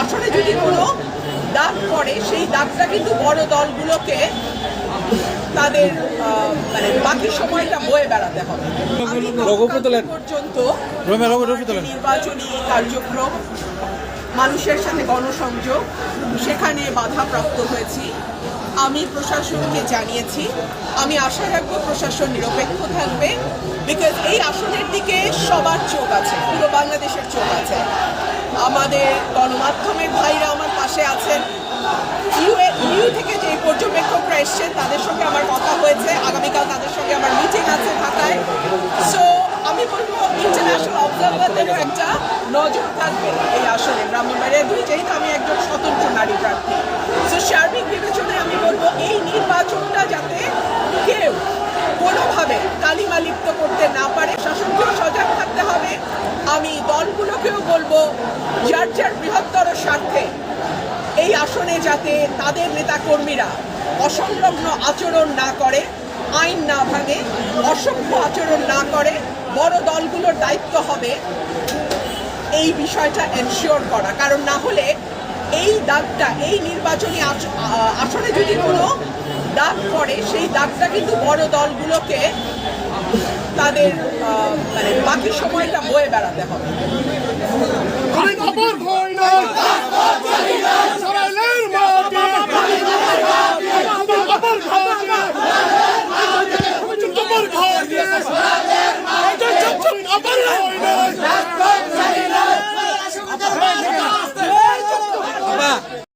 আসলে যদি কোনো দাগ পড়ে সেই দাগটা কিন্তু বড় দলগুলোকে তাদের মানে বাকি সময়টা বয়ে বেড়াতে হবে। পর্যন্ত নির্বাচনী কার্যক্রম, মানুষের সাথে গণসংযোগ, সেখানে বাধাপ্রাপ্ত হয়েছি। আমি প্রশাসনকে জানিয়েছি, আমি আশা রাখবো প্রশাসন নিরপেক্ষ থাকবে, বিকজ এই আসনের দিকে সবার চোখ আছে, পুরো বাংলাদেশের চোখ আছে। আমাদের গণমাধ্যমের ভাইরা আমার পাশে আছেন, ইউ থেকে যে পর্যবেক্ষকরা এসছেন তাদের সঙ্গে আমার কথা হয়েছে, আগামীকাল তাদের সঙ্গে আমার মিটিং আছে ঢাকায়। সো আমি বলবো ইন্টারন্যাশনাল অবজারভারদেরও একটা নজর থাকবে এই আসনে। ব্রাহ্মণবাড়িয়া যেহেতু আমি একজন স্বতন্ত্র নারী প্রার্থী, সো সার্বিক বিবেচনায় আমি বলবো এই নির্বাচনটা যাতে কেউ কোনোভাবে কালিমা লিপ্ত করতে না পারে, শাসনকেও সজাগ থাকতে হবে। আমি দলগুলোকেও বলবো যার যার বৃহত্তর স্বার্থে এই আসনে যাতে তাদের নেতাকর্মীরা অসংলগ্ন আচরণ না করে, আইন না ভাঙে, অসভ্য আচরণ না করে। বড় দলগুলোর দায়িত্ব হবে এই বিষয়টা এনশিওর করা, কারণ না হলে এই দাগটা, এই নির্বাচনী আসনে যদি কোনো দাগ পড়ে সেই দাগটা কিন্তু বড় দলগুলোকে তাদের মানে বাকি সময়টা বয়ে বেড়াতে হবে। Abar